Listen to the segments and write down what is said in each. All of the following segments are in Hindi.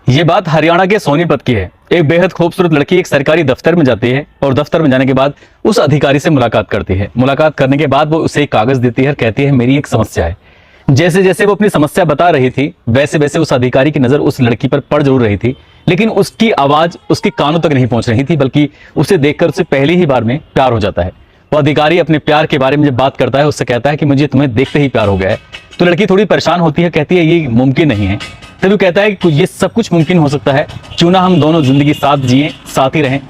ये बात हरियाणा के सोनीपत की है। एक बेहद खूबसूरत लड़की एक सरकारी दफ्तर में जाती है और दफ्तर में जाने के बाद उस अधिकारी से मुलाकात करती है। मुलाकात करने के बाद वो उसे एक कागज देती है और कहती है मेरी एक समस्या है। जैसे जैसे वो अपनी समस्या बता रही थी वैसे वैसे उस अधिकारी की नजर उस लड़की पर पड़ जरूर रही थी, लेकिन उसकी आवाज उसके कानों तक नहीं पहुंच रही थी, बल्कि उसे देखकर उसे पहली ही बार में प्यार हो जाता है। वो अधिकारी अपने प्यार के बारे में जब बात करता है उससे कहता है कि मुझे तुम्हें देखते ही प्यार हो गया है। तो लड़की थोड़ी परेशान होती है, कहती है ये मुमकिन नहीं है। तभी वो कहता है कि ये सब कुछ मुमकिन हो सकता है, क्यों ना हम दोनों जिंदगी साथ जिए, साथ ही रहें।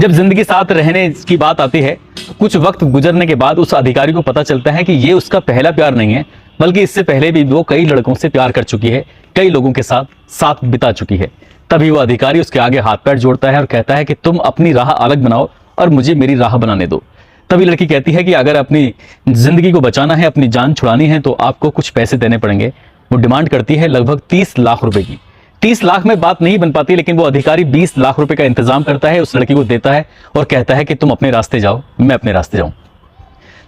जब जिंदगी साथ रहने की बात आती है तो कुछ वक्त गुजरने के बाद उस अधिकारी को पता चलता है कि ये उसका पहला प्यार नहीं है, बल्कि इससे पहले भी वो कई लड़कों से प्यार कर चुकी है, कई लोगों के साथ साथ बिता चुकी है। तभी वो अधिकारी उसके आगे हाथ पैर जोड़ता है और कहता है कि तुम अपनी राह अलग बनाओ और मुझे मेरी राह बनाने दो। तभी लड़की कहती है कि अगर अपनी जिंदगी को बचाना है, अपनी जान छुड़ानी है, तो आपको कुछ पैसे देने पड़ेंगे। वो डिमांड करती है लगभग 30 लाख रुपए की। 30 लाख में बात नहीं बन पाती, लेकिन वो अधिकारी 20 लाख रुपए का इंतजाम करता है, उस लड़की को देता है और कहता है कि तुम अपने रास्ते जाओ, मैं अपने रास्ते जाऊं।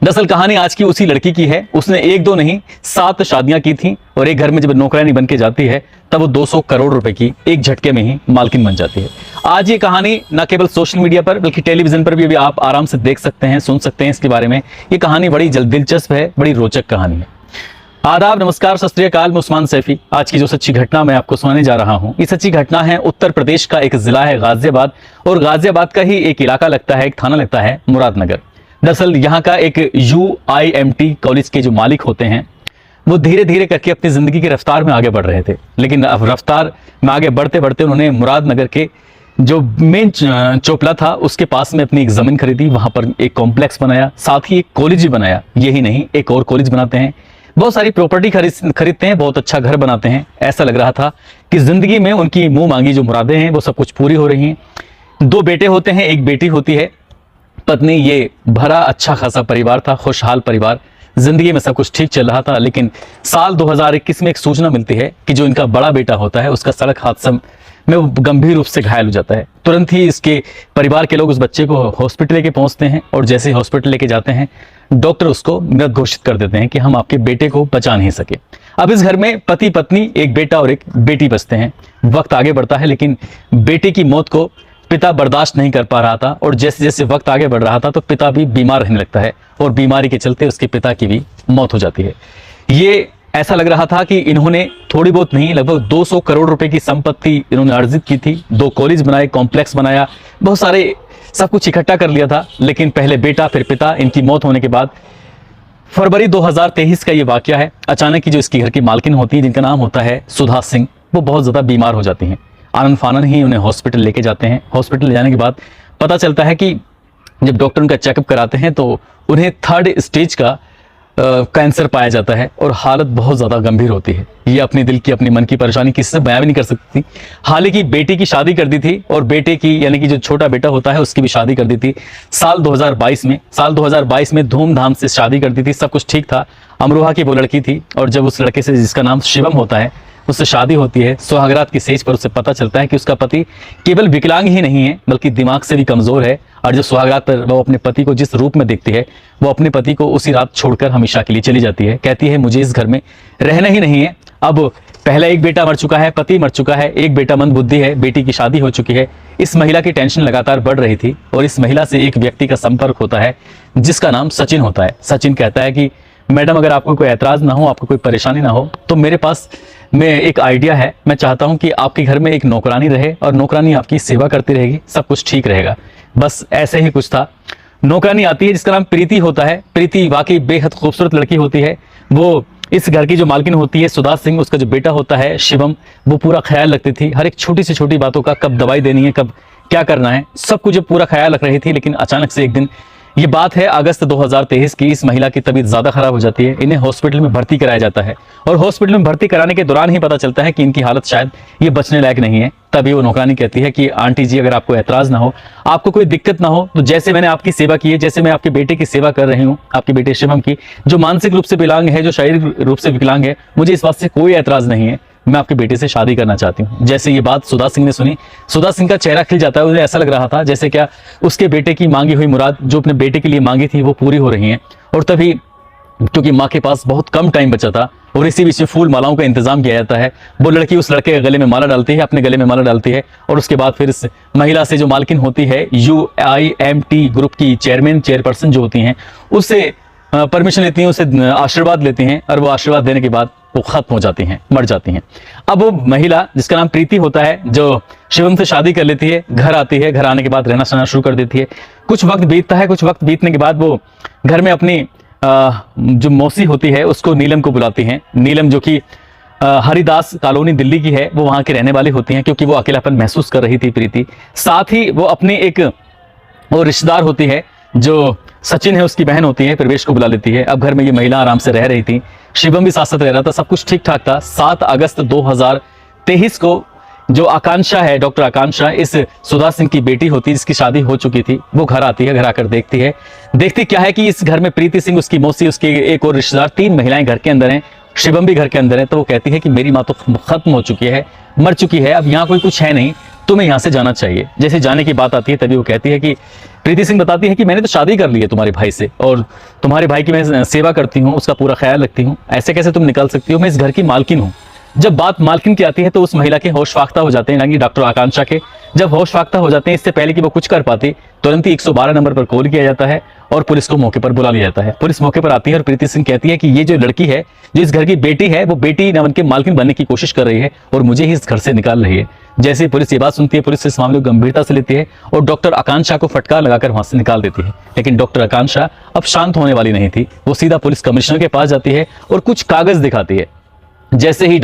दरअसल कहानी आज की उसी लड़की की है। उसने एक दो नहीं 7 शादियां की थी और एक घर में जब नौकरानी बन के जाती है तब वो 200 करोड़ रुपए की एक झटके में ही मालकिन बन जाती है। आज ये कहानी न केवल सोशल मीडिया पर बल्कि टेलीविजन पर भी आप आराम से देख सकते हैं, सुन सकते हैं इसके बारे में। ये कहानी बड़ी दिलचस्प है, बड़ी रोचक कहानी है। आदाब, नमस्कार, सत श्री अकाल, मैं उस्मान सैफी। आज की जो सच्ची घटना मैं आपको सुनाने जा रहा हूं, ये सच्ची घटना है उत्तर प्रदेश का एक जिला है गाजियाबाद, और गाजियाबाद का ही एक इलाका लगता है, एक थाना लगता है मुरादनगर। दरअसल यहाँ का एक UIMT कॉलेज के जो मालिक होते हैं वो धीरे धीरे करके अपनी जिंदगी की रफ्तार में आगे बढ़ रहे थे, लेकिन अब रफ्तार में आगे बढ़ते बढ़ते उन्होंने मुरादनगर के जो मेन चोपला था उसके पास में अपनी एक जमीन खरीदी, वहां पर एक कॉम्प्लेक्स बनाया, साथ ही एक कॉलेज भी बनाया। यही नहीं, एक और कॉलेज बनाते हैं, बहुत सारी प्रॉपर्टी खरीदते हैं, बहुत अच्छा घर बनाते हैं। ऐसा लग रहा था कि जिंदगी में उनकी मुंह मांगी जो मुरादें हैं वो सब कुछ पूरी हो रही हैं। 2 बेटे होते हैं, एक बेटी होती है। पत्नी, ये भरा अच्छा खासा परिवार था, खुशहाल परिवार, जिंदगी में सब कुछ ठीक चल रहा था। लेकिन साल 2021 में एक सूचना मिलती है कि जो इनका बड़ा बेटा होता है उसका सड़क हादसा में वो गंभीर रूप से घायल हो जाता है। तुरंत ही इसके परिवार के लोग उस बच्चे को हॉस्पिटल लेके पहुंचते हैं और जैसे ही हॉस्पिटल लेके जाते हैं डॉक्टर उसको मृत घोषित कर देते हैं कि हम आपके बेटे को बचा नहीं सके। अब इस घर में पति पत्नी, एक बेटा और एक बेटी बचते हैं। वक्त आगे बढ़ता है लेकिन बेटे की मौत को पिता बर्दाश्त नहीं कर पा रहा था, और जैसे जैसे वक्त आगे बढ़ रहा था तो पिता भी बीमार रहने लगता है और बीमारी के चलते उसके पिता की भी मौत हो जाती है। ये ऐसा लग रहा था कि इन्होंने थोड़ी बहुत नहीं, लगभग 200 करोड़ रुपए की संपत्ति इन्होंने अर्जित की थी, 2 कॉलेज बनाए, कॉम्प्लेक्स बनाया, बहुत सारे सब कुछ इकट्ठा कर लिया था। लेकिन पहले बेटा फिर पिता, इनकी मौत होने के बाद फरवरी 2023 का ये वाकया है। अचानक ही जो इसकी घर की मालकिन होती है जिनका नाम होता है सुधा सिंह, वो बहुत ज्यादा बीमार हो जाती हैं। आनंद फानन ही उन्हें हॉस्पिटल लेके जाते हैं। हॉस्पिटल ले जाने के बाद पता चलता है कि जब डॉक्टर उनका चेकअप कराते हैं तो उन्हें 3rd स्टेज का कैंसर पाया जाता है और हालत बहुत ज्यादा गंभीर होती है। ये अपने दिल की, अपनी मन की परेशानी किसी से बयां भी नहीं कर सकती थी। हालांकि बेटी की शादी कर दी थी और बेटे की यानी कि जो छोटा बेटा होता है उसकी भी शादी कर दी थी साल 2022 में धूमधाम से शादी कर दी थी, सब कुछ ठीक था। अमरोहा की वो लड़की थी और जब उस लड़के से जिसका नाम शिवम होता है उससे शादी होती है, सुहागरात की सेज पर उसे पता चलता है कि उसका पति केवल विकलांग ही नहीं है बल्कि दिमाग से भी कमजोर है। और जो सुहागरात पर वो अपने पति को जिस रूप में देखती है वो अपने पति को उसी रात छोड़कर हमेशा के लिए चली जाती है। कहती है मुझे इस घर में रहना ही नहीं है। अब पहला एक बेटा मर चुका है, पति मर चुका है, एक बेटा मंदबुद्धि है, बेटी की शादी हो चुकी है। इस महिला की टेंशन लगातार बढ़ रही थी और इस महिला से एक व्यक्ति का संपर्क होता है जिसका नाम सचिन होता है। सचिन कहता है कि मैडम, अगर आपको कोई ऐतराज ना हो, आपको कोई परेशानी ना हो, तो मेरे पास में एक आइडिया है। मैं चाहता हूं कि आपके घर में एक नौकरानी रहे और नौकरानी आपकी सेवा करती रहेगी, सब कुछ ठीक रहेगा। बस ऐसे ही कुछ था। नौकरानी आती है जिसका नाम प्रीति होता है। प्रीति वाकई बेहद खूबसूरत लड़की होती है। वो इस घर की जो मालकिन होती है सुधा सिंह, उसका जो बेटा होता है शिवम, वो पूरा ख्याल रखती थी हर एक छोटी से छोटी बातों का, कब दवाई देनी है, कब क्या करना है, सब कुछ पूरा ख्याल रख रही थी। लेकिन अचानक से एक दिन, ये बात है अगस्त 2023 की, इस महिला की तबीयत ज्यादा खराब हो जाती है। इन्हें हॉस्पिटल में भर्ती कराया जाता है और हॉस्पिटल में भर्ती कराने के दौरान ही पता चलता है कि इनकी हालत शायद ये बचने लायक नहीं है। तभी वो नौकरानी कहती है कि आंटी जी, अगर आपको ऐतराज ना हो, आपको कोई दिक्कत ना हो, तो जैसे मैंने आपकी सेवा की है, जैसे मैं आपके बेटे की सेवा कर रही हूँ, आपके बेटे शिवम की, जो मानसिक रूप से विकलांग है, जो शारीरिक रूप से विकलांग है, मुझे इस बात से कोई ऐतराज नहीं है। मैं आपके बेटे से शादी करना चाहती हूँ। जैसे ये बात सुधा सिंह ने सुनी, सुधा सिंह का चेहरा खिल जाता है। उन्हें ऐसा लग रहा था जैसे क्या उसके बेटे की मांगी हुई मुराद जो अपने बेटे के लिए मांगी थी वो पूरी हो रही है। और तभी क्योंकि माँ के पास बहुत कम टाइम बचा था और इसी बीच में फूल मालाओं का इंतजाम किया जाता है। वो लड़की उस लड़के के गले में माला डालती है, अपने गले में माला डालती है, और उसके बाद फिर इस महिला से जो मालकिन होती है UIMT ग्रुप की चेयरपर्सन जो होती हैं, उससे परमिशन लेती हैं, उससे आशीर्वाद लेती हैं, और वो आशीर्वाद देने के बाद वो खत्म हो जाती हैं, मर जाती हैं। अब वो महिला जिसका नाम प्रीति होता है, जो शिवम से शादी कर लेती है, घर आती है, घर आने के बाद रहना सहना शुरू कर देती है। कुछ वक्त बीतता है, कुछ वक्त बीतने के बाद वो घर में अपनी जो मौसी होती है उसको, नीलम को बुलाती हैं। नीलम जो कि हरिदास कॉलोनी दिल्ली की है, वो वहां के रहने वाली होती हैं, क्योंकि वो अकेलापन महसूस कर रही थी प्रीति। साथ ही वो अपनी एक वो रिश्तेदार होती है जो सचिन है, उसकी बहन होती है, प्रवेश को बुला लेती है। अब घर में ये महिला आराम से रह रही थी, शिवम भी साथ साथ रह रहा था, सब कुछ ठीक ठाक था। 7 अगस्त 2023 को जो आकांक्षा है, डॉक्टर आकांक्षा, इस सुधा सिंह की बेटी होती है जिसकी शादी हो चुकी थी, वो घर आती है। घर आकर देखती है, देखती क्या है कि इस घर में प्रीति सिंह, उसकी मौसी, उसके एक और रिश्तेदार, 3 महिलाएं घर के अंदर हैं, शिवम भी घर के अंदर है। तो वो कहती है कि मेरी माँ तो खत्म हो चुकी है, मर चुकी है, अब यहाँ कोई कुछ है नहीं, तुम्हें यहाँ से जाना चाहिए। जैसे जाने की बात आती है तभी वो कहती है कि प्रीति सिंह बताती है कि मैंने तो शादी कर ली है तुम्हारे भाई से, और तुम्हारे भाई की मैं सेवा करती हूँ, उसका पूरा ख्याल रखती हूँ, ऐसे कैसे तुम निकल सकती हो, मैं इस घर की मालकिन हूँ। जब बात मालकिन की आती है तो उस महिला के होश फाख्ता हो जाते हैं, यानी डॉक्टर आकांक्षा के जब होश फाख्ता हो जाते हैं, इससे पहले कि वो कुछ कर पाती, तुरंत ही 112 नंबर पर कॉल किया जाता है और पुलिस को मौके पर बुला लिया जाता है। पुलिस मौके पर आती है और प्रीति सिंह कहती है कि ये जो लड़की है, जो इस घर की बेटी है, वो बेटी न बन के मालकिन बनने की कोशिश कर रही है और मुझे ही इस घर से निकाल रही है। जैसे ही पुलिस ये बात सुनती है, पुलिस इस मामले को गंभीरता से लेती है और डॉक्टर आकांक्षा को फटकार लगाकर वहां से निकाल देती है। लेकिन डॉक्टर आकांक्षा अब शांत होने वाली नहीं थी, वो सीधा पुलिस कमिश्नर के पास जाती है और कुछ कागज दिखाती है। जैसे ही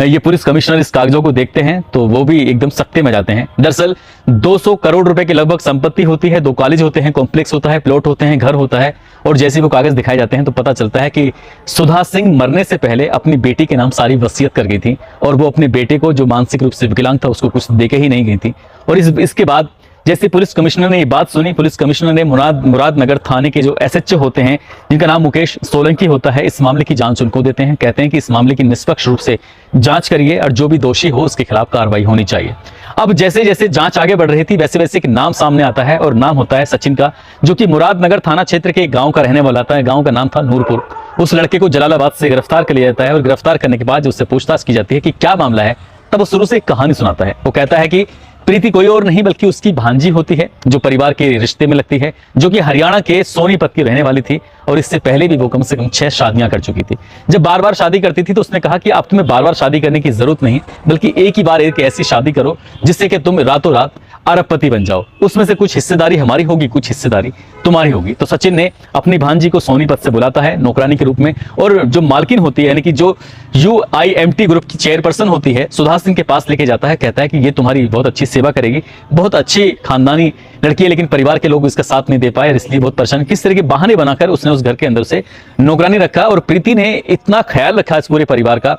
ये पुलिस कमिश्नर इस कागजों को देखते हैं तो वो भी एकदम सख्ते में जाते हैं। दरअसल 200 करोड़ रुपए की लगभग संपत्ति होती है, 2 कॉलेज होते हैं, कॉम्प्लेक्स होता है, प्लॉट होते हैं, घर होता है। और जैसे वो कागज दिखाए जाते हैं तो पता चलता है कि सुधा सिंह मरने से पहले अपनी बेटी के नाम सारी वसीयत कर गई थी और वो अपने बेटे को, जो मानसिक रूप से विकलांग था, उसको कुछ देके ही नहीं गई थी। और इसके बाद जैसे पुलिस कमिश्नर ने ये बात सुनी, पुलिस कमिश्नर ने मुरादनगर थाने के जो SHO होते हैं, जिनका नाम मुकेश सोलंकी होता है, इस मामले की जांच उनको देते हैं। कहते हैं कि इस मामले की निष्पक्ष रूप से जांच करिए और जो भी दोषी हो उसके खिलाफ कार्रवाई होनी चाहिए। अब जैसे जैसे जांच आगे बढ़ रही थी, वैसे वैसे एक नाम सामने आता है और नाम होता है सचिन का, जो कि मुरादनगर थाना क्षेत्र के गाँव का रहने वाला था। गाँव का नाम था नूरपुर। उस लड़के को जलालाबाद से गिरफ्तार कर लिया जाता है और गिरफ्तार करने के बाद उससे पूछताछ की जाती है कि क्या मामला है। तब वो शुरू से एक कहानी सुनाता है। वो कहता है कि प्रीति कोई और नहीं बल्कि उसकी भांजी होती है, जो परिवार के रिश्ते में लगती है, जो कि हरियाणा के सोनीपत की रहने वाली थी और इससे पहले भी वो कम से कम 6 शादियां कर चुकी थी। जब बार बार शादी करती थी तो उसने कहा कि अब तुम्हें बार बार शादी करने की जरूरत नहीं, बल्कि एक ही बार एक ऐसी शादी करो जिससे कि तुम रातों रात अरबपति बन जाओ। उसमें से कुछ हिस्सेदारी हमारी होगी, कुछ हिस्सेदारी तुम्हारी होगी। तो सचिन ने अपनी भांजी को सोनीपत से बुलाता है नौकरानी के रूप में, और जो मालकिन होती है, यानी कि जो UIMT ग्रुप की चेयरपर्सन होती है, सुधा सिंह के पास लेके जाता है। कहता है कि ये तुम्हारी बहुत अच्छी सेवा करेगी, बहुत अच्छी खानदानी लड़की है, लेकिन परिवार के लोग इसका साथ नहीं दे पाए, इसलिए बहुत परेशान। किस तरह के बहाने बनाकर उसने उस घर के अंदर से नौकरानी रखा और प्रीति ने इतना ख्याल रखा इस पूरे परिवार का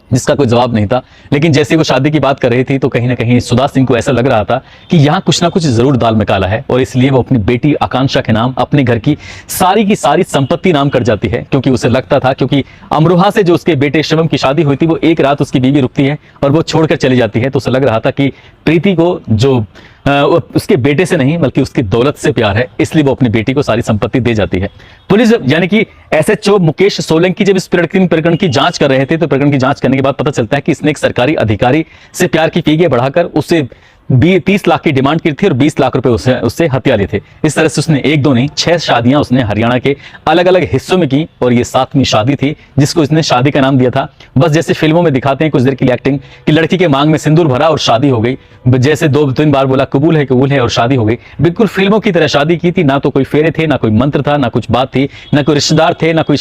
जिसका कोई जवाब नहीं था। लेकिन जैसे वो शादी की बात कर रही थी तो कहीं ना कहीं सुधा सिंह को ऐसा लग रहा था कि यहाँ कुछ ना कुछ जरूर दाल में काला है, और इसलिए वो अपनी बेटी आकांक्षा के नाम अपने घर की सारी संपत्ति नाम कर जाती है। क्योंकि उसे लगता था, क्योंकि अमरोहा से जो उसके बेटे शिवम की शादी हुई थी, वो एक रात उसकी बीवी रुकती है और वो छोड़कर चली जाती है। तो उसे लग रहा था कि प्रीति को जो उसके बेटे से नहीं बल्कि उसकी दौलत से प्यार है, इसलिए वो अपनी बेटी को सारी संपत्ति दे जाती है। पुलिस यानी कि SHO मुकेश सोलंकी जब इस प्रकरण की जांच कर रहे थे तो प्रकरण की जांच करने के बाद पता चलता है कि इसने एक सरकारी अधिकारी से प्यार की फीगे बढ़ाकर उससे 30 लाख की डिमांड की थी और 20 लाख रुपए उससे हत्या लिए थे। इस तरह से उसने 1-2 नहीं 6 शादियां उसने हरियाणा के अलग अलग हिस्सों में की और ये 7वीं शादी थी जिसको इसने शादी का नाम दिया था। बस जैसे फिल्मों में दिखाते हैं कुछ देर के लिए एक्टिंग कि लड़की के मांग में सिंदूर भरा और शादी हो गई, जैसे 2-3 बार बोला कबूल है और शादी हो गई। बिल्कुल फिल्मों की तरह शादी की थी। ना तो कोई फेरे थे, ना कोई मंत्र था, ना कुछ बात थी, ना कोई रिश्तेदार थे, ना कोई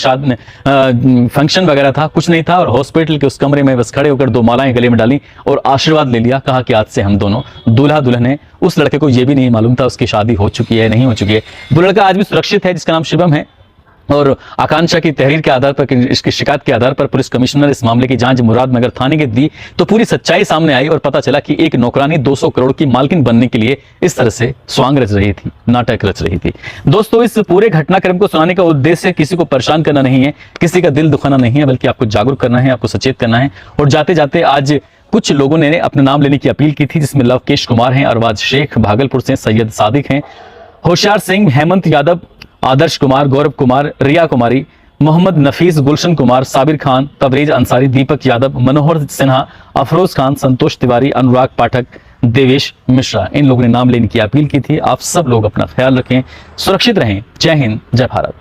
फंक्शन वगैरह था, कुछ नहीं था। और हॉस्पिटल के उस कमरे में बस खड़े होकर 2 मालाएं गले में डाली और आशीर्वाद ले लिया। कहा कि आज से हम दोनों दूल्हा दुल्हन है। उस लड़के को यह भी नहीं मालूम था उसकी शादी हो चुकी है नहीं हो चुकी है। वो लड़का आज भी सुरक्षित है जिसका नाम शिवम है। और आकांक्षा की तहरीर के आधार पर, इसकी शिकायत के आधार पर पुलिस कमिश्नर इस मामले की जांच मुरादनगर थाने के दी तो पूरी सच्चाई सामने आई और पता चला कि एक नौकरानी 200 करोड़ की मालकिन बनने के लिए इस तरह से स्वांग रच रही थी, नाटक रच रही थी। दोस्तों, इस पूरे घटनाक्रम को सुनाने का उद्देश्य किसी को परेशान करना नहीं है, किसी का दिल दुखाना नहीं है, बल्कि आपको जागरूक करना है, आपको सचेत करना है। और जाते जाते आज कुछ लोगों ने अपने नाम लेने की अपील की थी, जिसमें लवकेश कुमार हैं, अरबाज शेख भागलपुर से, सैयद सादिक हैं, होशियार सिंह, हेमंत यादव, आदर्श कुमार, गौरव कुमार, रिया कुमारी, मोहम्मद नफीस, गुलशन कुमार, साबिर खान, तबरेज अंसारी, दीपक यादव, मनोहर सिन्हा, अफरोज खान, संतोष तिवारी, अनुराग पाठक, देवेश मिश्रा, इन लोगों ने नाम लेने की अपील की थी। आप सब लोग अपना ख्याल रखें, सुरक्षित रहें। जय हिंद, जय भारत।